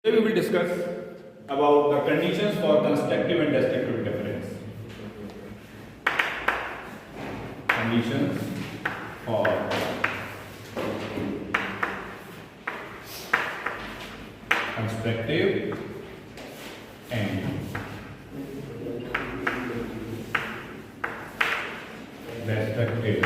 Today we will discuss about the conditions for constructive and destructive interference. Conditions for constructive and destructive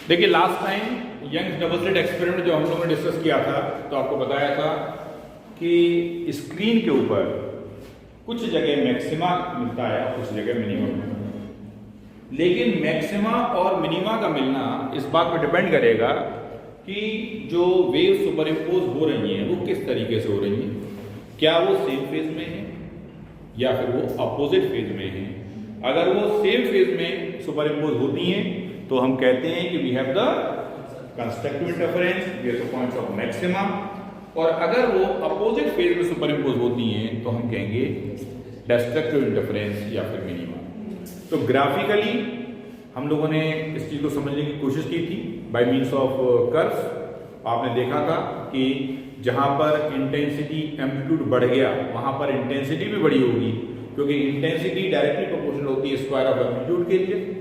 देखिए last time young double slit experiment जो हम लोगों ने discuss किया था तो आपको बताया था कि स्क्रीन के ऊपर कुछ जगह मैक्सिमा मिलता है और कुछ जगह मिनिमा मिलता है, लेकिन मैक्सिमा और मिनिमा का मिलना इस बात पर डिपेंड करेगा कि जो वेव सुपर इम्पोज हो रही हैं वो किस तरीके से हो रही हैं, क्या वो सेम फेज में है या फिर वो अपोजिट फेज में है। अगर वो सेम फेज में सुपर इम्पोज होती हैं तो हम कहते हैं कि we have the constructive interference, we have the points of maxima. और अगर वो अपोजिट फेज में सुपर इम्पोज होती हैं तो हम कहेंगे डिस्ट्रक्टिव इंटरफेरेंस या फिर मिनिमा। तो ग्राफिकली हम लोगों ने इस चीज को समझने की कोशिश की थी बाय मींस ऑफ कर्व्स। आपने देखा था कि जहां पर इंटेंसिटी एम्पलीट्यूड बढ़ गया वहां पर इंटेंसिटी भी बड़ी होगी, क्योंकि इंटेंसिटी डायरेक्टली प्रोपोर्शनल होती है स्क्वायर ऑफ एम्पलीट्यूड के लिए।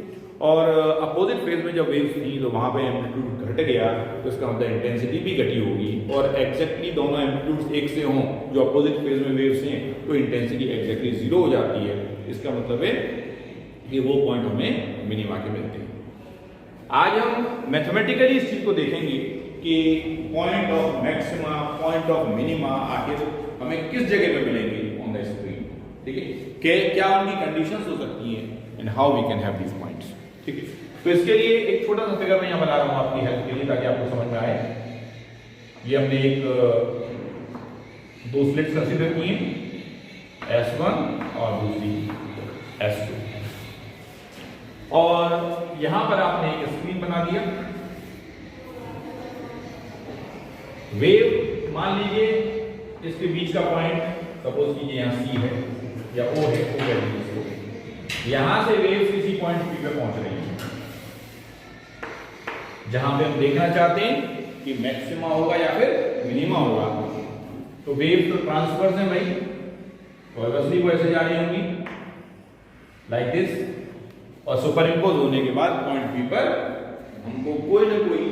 और अपोजिट फेज में जब वेव्स थी तो वहां पे एम्पलीट्यूड घट गया तो इसका मतलब इंटेंसिटी भी घटी होगी। और एग्जैक्टली दोनों एम्पलीट्यूड्स एक से हों जो अपोजिट फेज में वेव्स हैं तो इंटेंसिटी एग्जैक्टली जीरो हो जाती है। इसका मतलब है कि वो पॉइंट हमें मिनिमा के मिलते हैं। आज हम मैथमेटिकली इस चीज को देखेंगे कि point of maxima, point of minima आखिर हमें किस जगह पे मिलेंगे ऑन द स्क्रीन। ठीक है, क्या उनकी कंडीशंस हो सकती हैं and how we can have these points. ठीक है, तो इसके लिए एक छोटा सा फिगर मैं यहां बना रहा हूं आपकी हेल्प के लिए ताकि आपको समझ में आए। ये हमने एक दो स्लिट्स कंसीडर की हैं, S1 और दूसरी S2, और यहां पर आपने एक स्क्रीन बना दिया। वेव मान लीजिए इसके बीच का पॉइंट सपोज कीजिए यहां C है या O है, O वैल्यू इसको, यहां से वेव किसी पॉइंट P पे पहुंच रही है जहां पे हम देखना चाहते हैं कि मैक्सिमा होगा या फिर मिनिमा होगा। तो वेव तो ट्रांसवर्स है भाई, ऑब्वियसली वो ऐसे जा रही होंगी लाइक दिस, और सुपर इम्पोज होने के बाद पॉइंट P पर हमको कोई ना कोई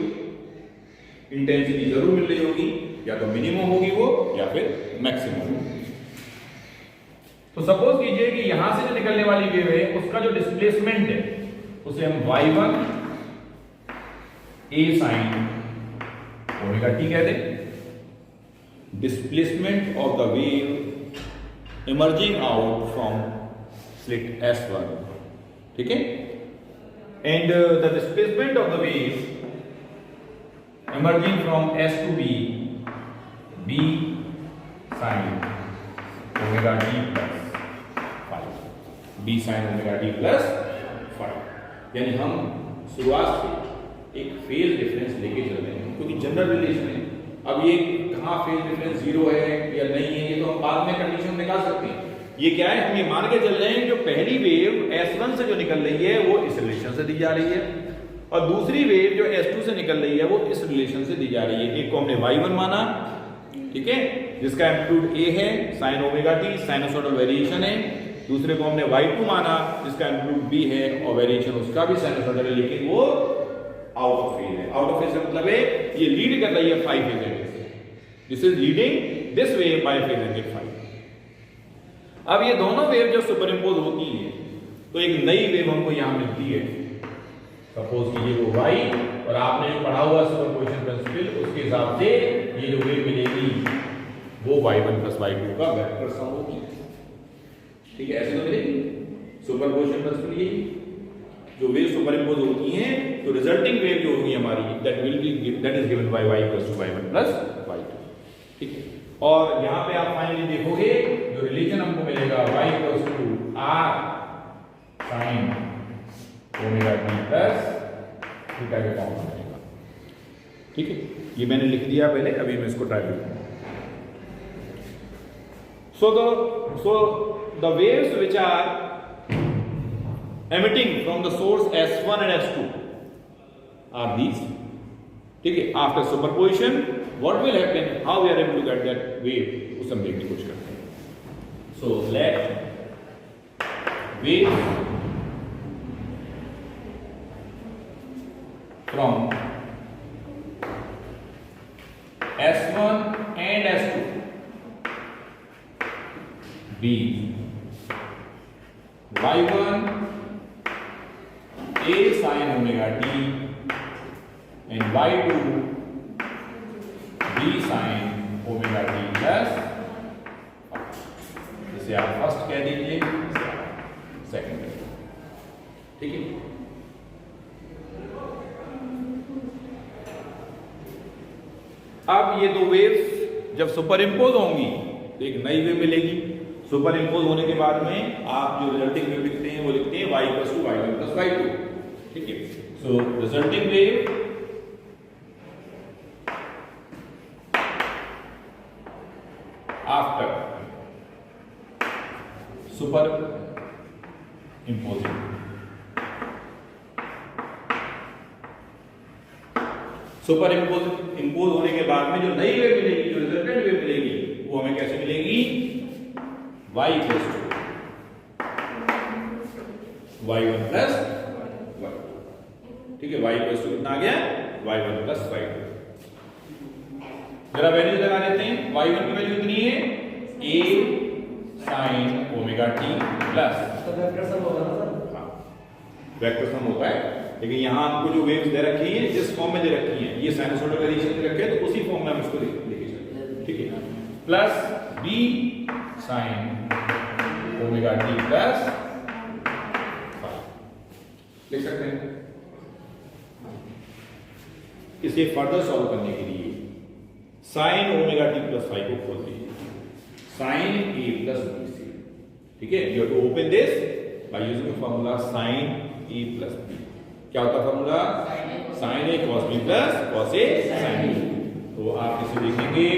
इंटेंसिटी जरूर मिल रही होगी, या तो मिनिमम होगी वो या फिर मैक्सिमम होगी। तो सपोज कीजिए कि यहां से जो निकलने वाली वेव है उसका जो डिस्प्लेसमेंट है उसे हम y1 a sin omega t कहते हैं। Displacement of the wave emerging out from slit S1, ठीक है, and the displacement of the wave emerging from S to B, B sin omega t plus 5, B sin omega t plus 5। यानी हम शुरुआत से एक phase difference लेके चल रहे हैं, क्योंकि जनरल रिलेशन है। अब ये कहाँ फेज डिफरेंस जीरो है या नहीं है ये तो हम बाद में कंडीशन निकाल सकते हैं। ये क्या है, हम ये मान के चल रहे हैं जो पहली वेव S1 से जो निकल रही है वो इस रिलेशन से दी जा रही है, और दूसरी वेव जो S2 से निकल रही है वो इस रिलेशन से दी जा रही है। एक को हमने y1 माना, ठीक है, जिसका एम्पलीट्यूड a है, sin omega t sinusoidal variation है। दूसरे को हमने y2 माना जिसका एम्पलीट्यूड b है और वेरिएशन उसका भी साइनसोइडल है, लेकिन वो आउट ऑफ फेज है। आउट ऑफ फेज का मतलब है ये लीड कर रही है 5 फेज एंगल से, this is leading this wave bye phase angle 5। अब ये दोनों वेव जब सुपर इम्पोज होती है तो एक नई वेव हमको यहां मिलती है। सपोज कीजिए वो y, और आपने जो पढ़ा हुआ सुपरपोजिशन प्रिंसिपल उसके हिसाब से ये जो वेव मिलेगी वो y1 plus y2 का वेक्टर सम होगी। ठीक है, ऐसे तो मिलेगी सुपरपोजिशन प्रिंसिपल। ये जो वेव सुपर इम्पोज होती हैं तो रिजल्टिंग वेव जो होगी हमारी that is given by y equals to y1 plus y2। ठीक है, और यहां पे आप फाइनली देखोगे जो रिलेशन हमको मिलेगा y equals to r sin omega T plus theta के फॉर्म में आएगा। ठीक है, ये मैंने लिख दिया पहले, अभी मैं इसको ट्राई करूंगा। सो the waves which are emitting from the source S1 and S2 are these. ठीक है, after superposition what will happen, how we are able to get that wave, उसे हम देखने की कोशिश करते हैं. So let wave from S1 and S2 be y1 a sin omega t and y2 b sin omega t plus, जिसे आप first कह दीजिए, सेकंड. ठीक है, अब ये दो वेव्स जब सुपर इंपोज होंगी तो एक नई वेव मिलेगी. सुपर इंपोज होने के बाद में आप जो रिजल्टिंग वेव लिखते हैं वो लिखते हैं y + y1 + y2. ठीक है, so resulting wave after superimposing, superimpose होने के बाद में जो नई वेव मिलेगी, जो रिजल्टेंट वेव मिलेगी, वो हमें कैसे मिलेगी, y = y1 + y2. ठीक है, y = कितना आ गया, y1 + y2. जरा वैल्यू लगा लेते हैं. y1 की वैल्यू कितनी है, a sin omega t plus, vector sum होता है, लेकिन यहां आपको जो वेव्स दे रखी है, जिस फॉर्म में दे रखी है, ये साइनसोइडल वेरिएशन दे रखे हैं, तो उसी फॉर्म में हम इसको लेके चलते हैं. ठीक है, plus b sin omega t plus लिख सकते हैं. इसे फर्दर सॉल्व करने के लिए sin omega t plus five को खोल दीजिए, sin a प्लस b से. ठीक है, you have to open this by using the formula sin a plus b. क्या होता है formula, sin a cos b plus cos a sin b. तो आप इसे लिखेंगे,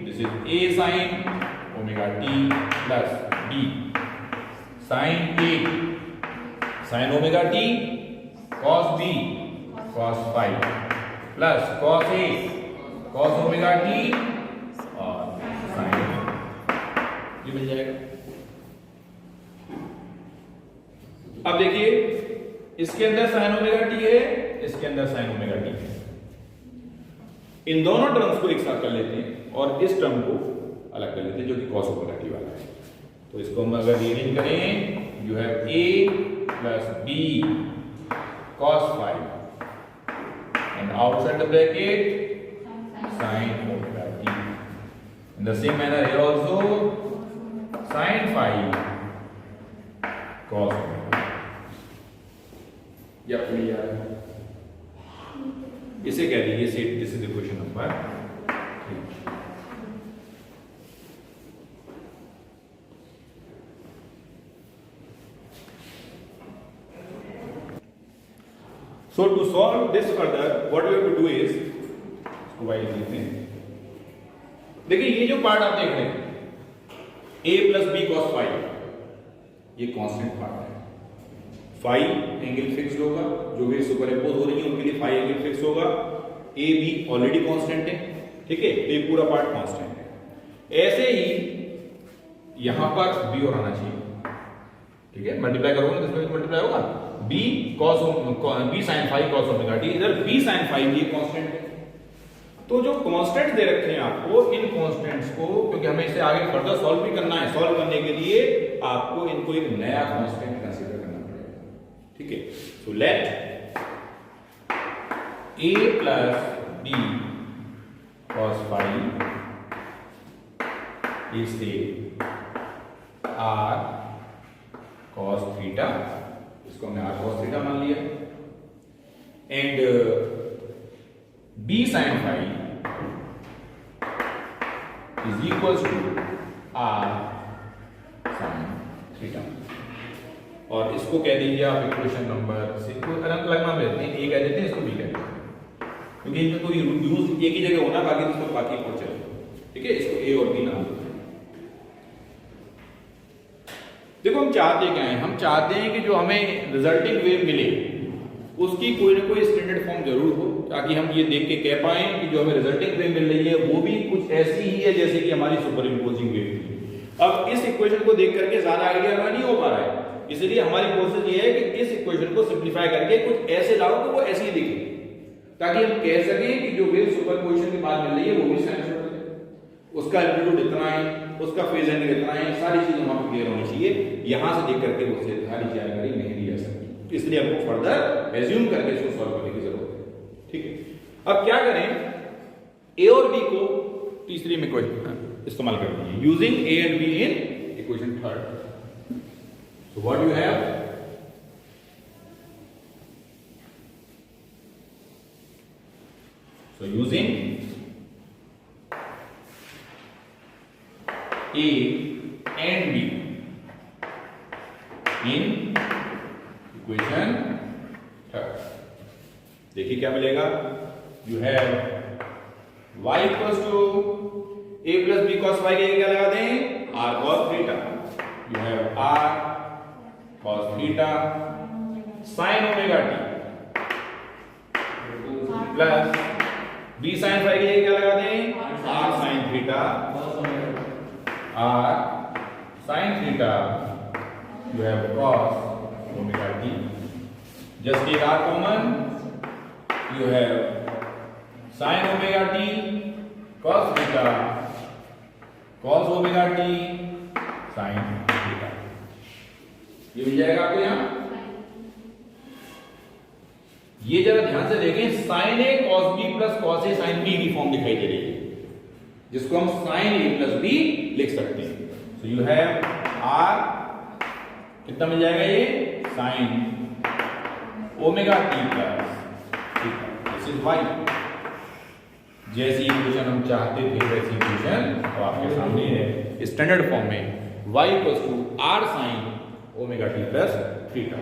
this is a sin omega t plus b sin a sin omega t cos b cos phi plus cos a cos omega t और sin, ये मिल जाएगा. अब देखिए, इसके अंदर sin ओमेगा t है, इसके अंदर sin ओमेगा t है. इन दोनों टर्म्स को एक साथ कर लेते हैं और इस टर्म को अलग कर लेते हैं जो कि cos ओमेगा t वाला है. तो इसको हम अगर रीअरेंज करें, you have a plus b cos phi and outside the bracket sin omega t. In the same manner here also sin phi cos omega. या क्लियर, इसे कह दीजिए set. This is the question number 3. So to solve this further, what we have to do is, इसको y लिखते हैं. देखिए, ये जो पार्ट आप देख रहे हैं a + b cos phi, ये कांस्टेंट पार्ट है. फाई एंगल फिक्स्ड होगा, जो भी सुपर इंपोज हो रही है उनके लिए फाई एंगल फिक्स होगा. ए बी ऑलरेडी कांस्टेंट है. ठीक है, तो ये पूरा पार्ट कांस्टेंट है. ऐसे ही यहां पर बी और आना चाहिए. ठीक है, मल्टीप्लाई करोगे तो इसमें मल्टीप्लाई होगा, B cos b sin phi cos omega t. इधर b sin phi भी कांस्टेंट है. तो जो कांस्टेंट दे रखे हैं आपको, इन कांस्टेंट्स को, क्योंकि हमें इसे आगे फर्दर सॉल्व भी करना है, सॉल्व करने के लिए आपको इनको एक नया कांस्टेंट कंसीडर करना पड़ेगा. ठीक है, so let a plus b cos phi is r cos theta, इसको हमने r cos थीटा मान लिया, and b sin phi is equals to r sin theta. और इसको कह दीजिए आप इक्वेशन नंबर 6. अलग अलग नाम लेते हैं, ए कह देते हैं, इसको बी कह देते हैं, क्योंकि इनका कोई यूज एक ही जगह होना, बाकी इसको बाकी और चले. ठीक है, इसको ए और बी नाम देते हैं. चाहते क्या है, हम चाहते हैं कि जो हमें रिजल्टिंग वेव मिले उसकी कोई ना कोई स्टैंडर्ड फॉर्म जरूर हो, ताकि हम ये देख के कह पाए कि जो हमें रिजल्टिंग वेव मिल रही है वो भी कुछ ऐसी ही है जैसे कि हमारी सुपर इम्पोजिंग वेव थी। अब इस इक्वेशन को देख करके ज्यादा आइडिया हमें नहीं हो पा रहा है, इसलिए हमारी कोशिश ये है कि इस इक्वेशन को सिंप्लीफाई करके कुछ ऐसे लाओ कि वो ऐसे ही दिखे, ताकि हम कह सकें कि जो वेव सुपर पोजिशन के बाद मिल रही है वो भी साइनसॉइडल है, उसका एम्पलीट्यूड इतना है, उसका फेज एंगल इतना है, सारी चीजें वहां पर क्लियर होनी चाहिए। यहां से देख करके उससे सारी जानकारी नहीं दी जा सकती, इसलिए हमको फर्दर एज्यूम करके इसको सॉल्व करने की जरूरत है। ठीक है, अब क्या करें, ए और बी को तीसरी में इस्तेमाल करते हैं using A and be in equation third. So what you have, so using A and B in equation third, देखिए क्या मिलेगा, you have y equals to a plus b cos y के क्या लगा दें, r cos theta, you have r cos theta sin omega t plus b sin phi के क्या लगा दें, r sin theta, r sin theta, you have cos omega t, just take r common, you have sin omega t cos theta cos omega t sin theta, ये मिल जाएगा आपको यहां। ये जरा ध्यान से देखें, sin a cos b plus cos a sin b की फॉर्म दिखाई दे रही है, जिसको हम sin a प्लस b लिख सकते हैं। सो यू हैव r कितना मिल जाएगा, ये sin omega t plus theta, this is y। जैसी इक्वेशन हम चाहते थे वैसी इक्वेशन अब आपके सामने है स्टैंडर्ड फॉर्म में, y equals to r sin omega t plus theta.